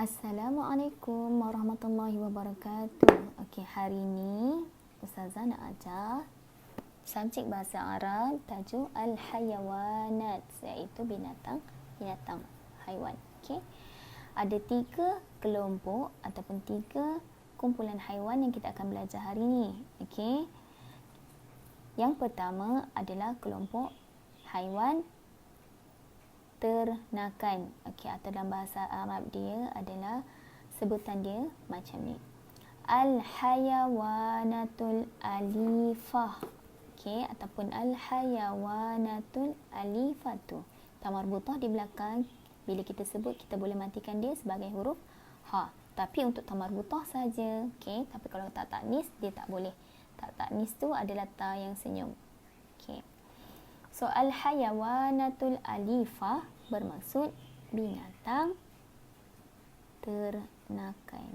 Assalamualaikum warahmatullahi wabarakatuh. Okey, hari ini Ustazah nak ajar subjek bahasa Arab tajuk Al-Hayawanat, iaitu binatang haiwan. Okey. Ada 3 kelompok ataupun 3 kumpulan haiwan yang kita akan belajar hari ini. Okey. Yang pertama adalah kelompok haiwan ternakan. Okey, atau dalam bahasa Arab dia adalah sebutan dia macam ni. Al-hayawanatul alifah. Okey, ataupun al-hayawanatul alifatu. Ta marbutah di belakang, bila kita sebut kita boleh matikan dia sebagai huruf ha. Tapi untuk ta marbutah saja. Okey, tapi kalau ta taknis dia tak boleh. Ta taknis tu adalah ta yang senyum. Okey. So, al-hayawanatul alifah bermaksud binatang ternakan.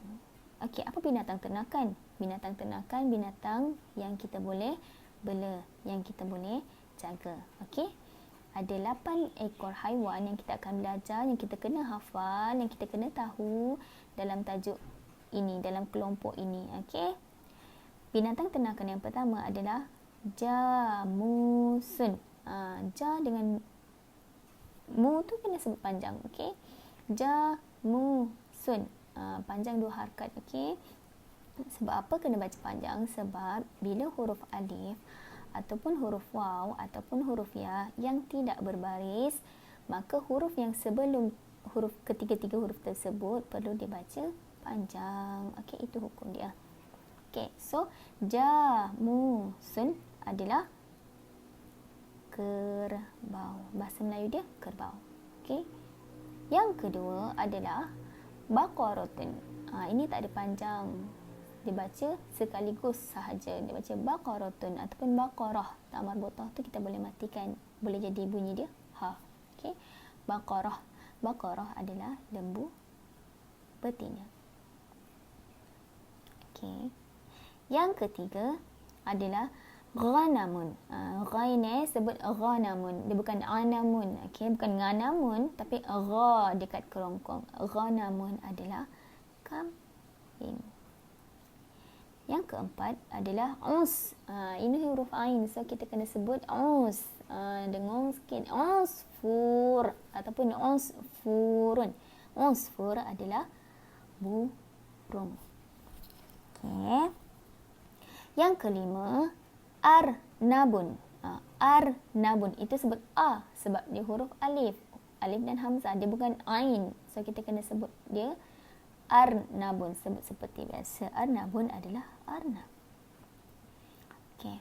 Okey, apa binatang ternakan? Binatang ternakan, binatang yang kita boleh bela, yang kita boleh jaga. Okey? Ada 8 ekor haiwan yang kita akan belajar, yang kita kena hafal, yang kita kena tahu dalam tajuk ini, dalam kelompok ini. Okey? Binatang ternakan yang pertama adalah jamusun. Ja dengan mu tu kena sebut panjang. Okey, jamusun, panjang 2 harakat. Okey, sebab apa kena baca panjang? Sebab bila huruf alif ataupun huruf waw ataupun huruf ya yang tidak berbaris, maka huruf yang sebelum huruf ketiga-tiga huruf tersebut perlu dibaca panjang. Okey, itu hukum dia. Okey, so jamusun adalah kerbau. Bahasa Melayu dia kerbau. Okey. Yang kedua adalah baqaratun. Ini tak ada panjang. Dibaca sekaligus sahaja. Dibaca baqaratun ataupun baqarah. Ta marbutah tu kita boleh matikan. Boleh jadi bunyi dia ha. Okey. Baqarah. Baqarah adalah lembu betina. Okey. Yang ketiga adalah ghanamun. Ghain sebut ghanamun. Dia bukan anamun. Okey, bukan nganamun tapi gha dekat kerongkong. Ghanamun adalah kambing. Yang keempat adalah us. Ini huruf ain, so kita kena sebut us. Dengung sikit. Usfur ataupun usfurun. Usfur adalah burung. Okey. Yang kelima, arnabun. Arnabun itu sebut a sebab dia huruf alif. Alif dan hamzah, dia bukan ain. So kita kena sebut dia arnabun, sebut seperti biasa. Arnabun adalah arnab. Okey.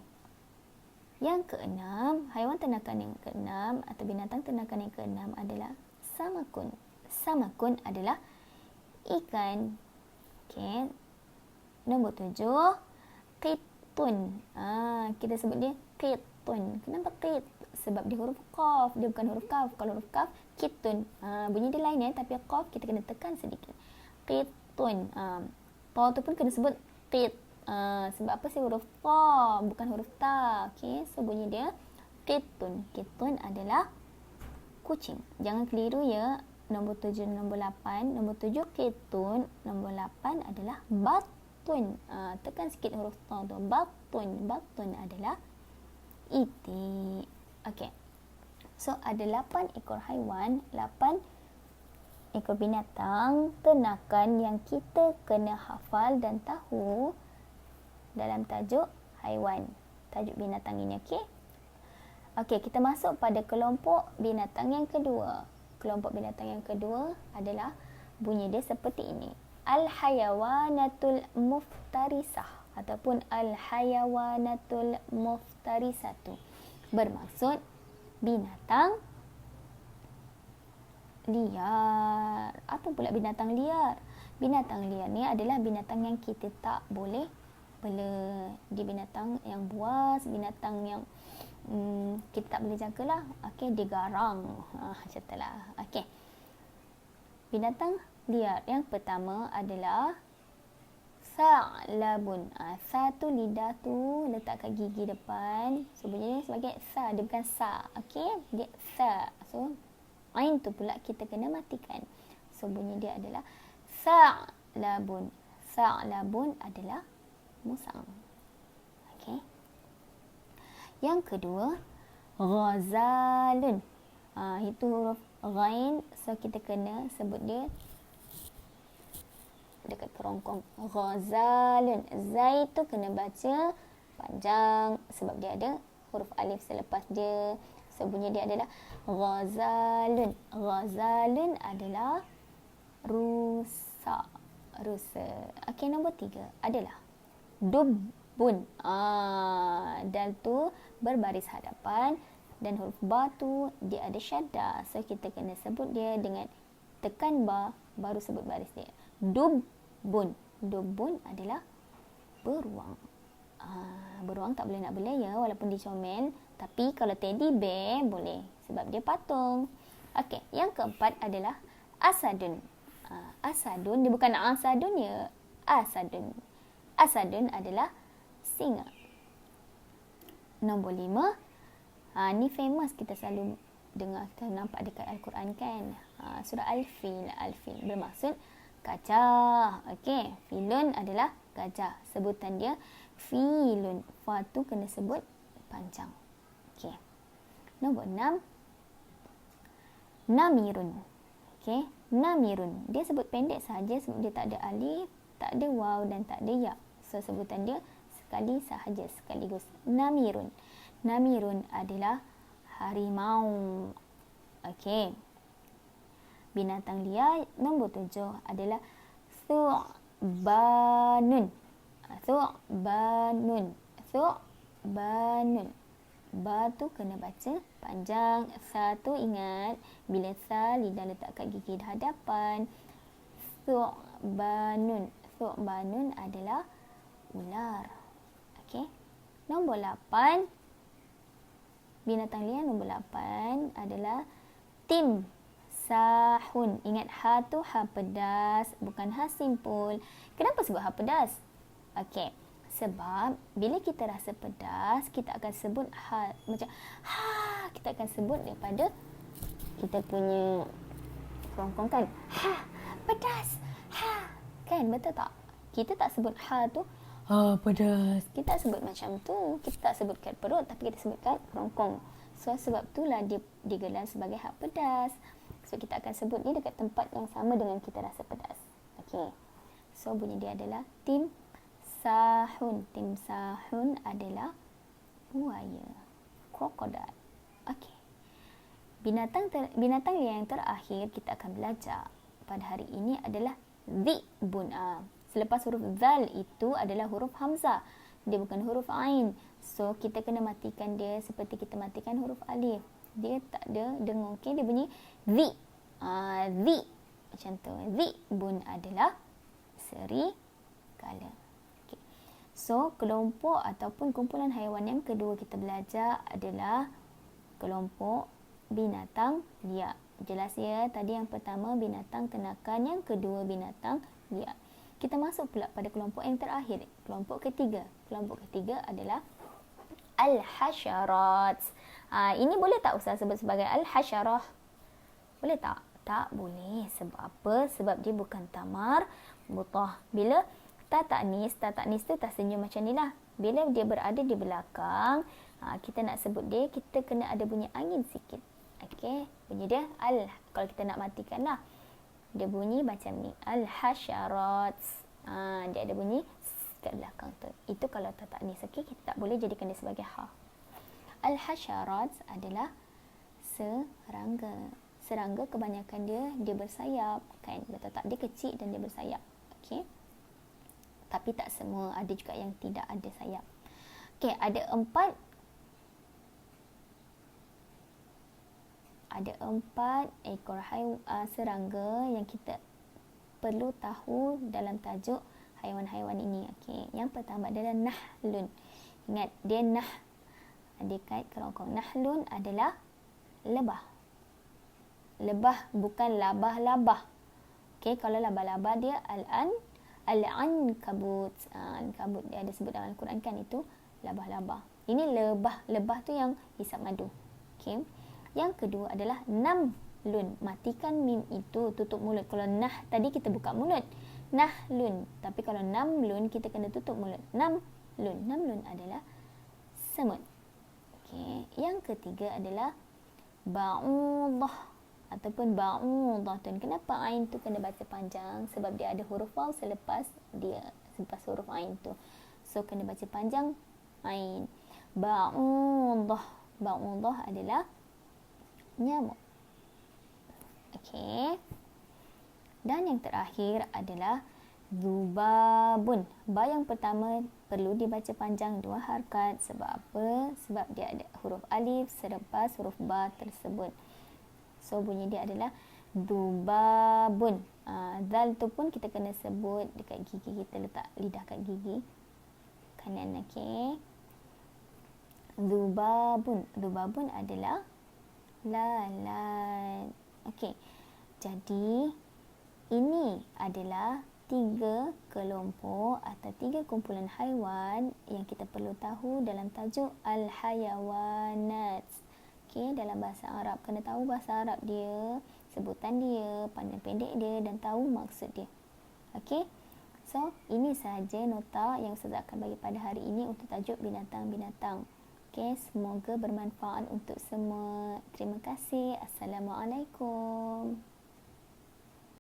Yang keenam, haiwan ternakan yang keenam atau binatang ternakan yang keenam adalah samakun. Samakun adalah ikan. Okey. Nombor 7, qitun. Kita sebut dia qitun. Kenapa qit? Sebab dia huruf qaf, dia bukan huruf kaf. Kalau huruf kaf, qitun. Bunyi dia lain tapi qaf kita kena tekan sedikit. Qitun. Ta tu pun kena sebut qit. Sebab apa sih huruf ta, bukan huruf ta. Okey, so bunyi dia qitun. Qitun adalah kucing. Jangan keliru ya. Nombor 7 nombor 8. Nombor 7 qitun, nombor 8 adalah batun. Tekan sikit huruf ta tu. Batun. Batun adalah itik. Okey. So ada 8 ekor haiwan, 8 ekor binatang ternakan yang kita kena hafal dan tahu dalam tajuk haiwan, tajuk binatang ini. Okey. Okey, kita masuk pada kelompok binatang yang kedua. Kelompok binatang yang kedua adalah bunyi dia seperti ini. Al-hayawanatul muftarisah ataupun al-hayawanatul muftarisatu. Bermaksud binatang liar. Apa pula binatang liar? Binatang liar ni adalah binatang yang kita tak boleh bela. Dia binatang yang buas, binatang yang kita tak boleh jagalah. Okey, dia garang. Macam itulah. Okey. Binatang liar yang pertama adalah sa'labun. Sa tu lidah tu letak kat gigi depan. So bunyinya sebagai sa, dia bukan sa. Okey, dia sa. So ain tu pula kita kena matikan. So bunyi dia adalah Sa'labun. Sa'labun adalah musang. Okey. Yang kedua, ghazalun. Itu huruf ghain, so kita kena sebut dia dekat kerongkong. Ghazalun. Zai tu kena baca panjang sebab dia ada huruf alif selepas dia. So bunyi dia adalah ghazalun. Ghazalun adalah rusa. Rusa. Okey, nombor 3 adalah dubbun. Dal tu berbaris hadapan dan huruf ba tu dia ada syaddah. So kita kena sebut dia dengan tekan ba baru sebut baris dia. Dubbun. Dubbun adalah beruang. Beruang tak boleh nak bela ya, walaupun dicomel. Tapi kalau teddy bear boleh sebab dia patung. Okey, yang keempat adalah asadun. Asadun, dia bukan asadun ya. Asadun. Asadun adalah singa. Nombor 5. Ni famous, kita selalu dengar, kita nampak dekat Al-Quran kan. Surah Al-Fil. Al-Fil bermaksud gajah. Okey, filun adalah gajah. Sebutan dia filun. Fa tu kena sebut panjang. Okey. Nombor 6. Namirun. Okey, namirun. Dia sebut pendek sahaja sebab dia tak ada alif, tak ada waw dan tak ada ya. So sebutan dia sekali sahaja, sekaligus. Namirun. Namirun adalah harimau. Okey. Binatang liar nombor 7 adalah thu'banun. Thu'banun. Thu'banun. Ba tu kena baca panjang. Sa tu ingat, bila sa lidah letak kat gigi hadapan. Thu'banun. Thu'banun adalah ular. Okey. Nombor 8. Binatang liar nombor 8 adalah timsahun. Ingat ha tu ha pedas, bukan ha simpul. Kenapa sebut ha pedas? Okey. Sebab bila kita rasa pedas, kita akan sebut ha macam ha, kita akan sebut daripada kita punya kerongkong kan. Ha, pedas. Ha. Kan, betul tak? Kita tak sebut ha tu ha pedas. Kita tak sebut macam tu. Kita tak sebut kat perut, tapi kita sebut kat kerongkong. So sebab itulah dia digelar sebagai ha pedas. So kita akan sebut ni dekat tempat yang sama dengan kita rasa pedas. Okey. So bunyi dia adalah timsahun. Timsahun adalah buaya, krokodil. Okey. Binatang yang terakhir kita akan belajar pada hari ini adalah dhi'bun. Selepas huruf zal itu adalah huruf hamzah. Dia bukan huruf ain. So kita kena matikan dia seperti kita matikan huruf alif. Dia tak ada dengung. Okey, dia bunyi dhi. Dhi. Macam tu. Dhi'bun adalah serigala. Okay. So, kelompok ataupun kumpulan haiwan yang kedua kita belajar adalah kelompok binatang liar. Jelas ya, tadi yang pertama binatang ternakan, yang kedua binatang liar. Kita masuk pula pada kelompok yang terakhir, kelompok ketiga. Kelompok ketiga adalah al-hasyarat. Ini boleh tak Ustaz sebut sebagai al-hasyarah? Boleh tak? Tak boleh. Sebab apa? Sebab dia bukan tamar butah. Bila ta taknis tu tak senyum macam ni lah. Bila dia berada di belakang, kita nak sebut dia, kita kena ada bunyi angin sikit. Okey, bunyi dia al. Kalau kita nak matikan lah, dia bunyi macam ni, al-hasyarat. Dia ada bunyi kat belakang tu. Itu kalau ta taknis. Okey, kita tak boleh jadikan dia sebagai ha. Al-hasyarat adalah serangga. Serangga kebanyakan dia bersayap kan, betul tak? Dia kecil dan dia bersayap. Okey, tapi tak semua, ada juga yang tidak ada sayap. Okey, ada empat ekor serangga yang kita perlu tahu dalam tajuk haiwan-haiwan ini. Okey, yang pertama adalah nahlun. Ingat, dia nah, dekat kerongkong. Nahlun adalah lebah. Lebah, bukan labah-labah. Okey, kalau labah-labah dia al-ankabut. Ankabut dia ada sebut dalam Al-Quran kan, itu labah-labah. Ini lebah. Lebah tu yang hisap madu. Okey. Yang kedua adalah lun. Matikan mim itu, tutup mulut. Kalau nah tadi kita buka mulut. Nahlun. Tapi kalau namlun kita kena tutup mulut. Namlun. Namlun adalah semut. Okey, yang ketiga adalah ba'udah ataupun ba'udatun. Kenapa ain tu kena baca panjang? Sebab dia ada huruf waw selepas huruf ain tu. So kena baca panjang ain. Ba'udah. Ba'udah adalah nyamuk. Okey. Dan yang terakhir adalah zubabun. Ba yang pertama perlu dibaca panjang 2 harakat. Sebab apa? Sebab dia ada huruf alif selepas huruf ba tersebut. So bunyi dia adalah zubabun. Zal tu pun kita kena sebut dekat gigi. Kita letak lidah kat gigi kanan. Okey. Zubabun. Zubabun adalah lalat. Okey. Jadi ini adalah 3 kelompok atau 3 kumpulan haiwan yang kita perlu tahu dalam tajuk Al-Hayawanat. Okey, dalam bahasa Arab kena tahu bahasa Arab dia, sebutan dia, panjang pendek dia dan tahu maksud dia. Okey. So, ini sahaja nota yang saya akan bagi pada hari ini untuk tajuk binatang-binatang. Okey, semoga bermanfaat untuk semua. Terima kasih. Assalamualaikum.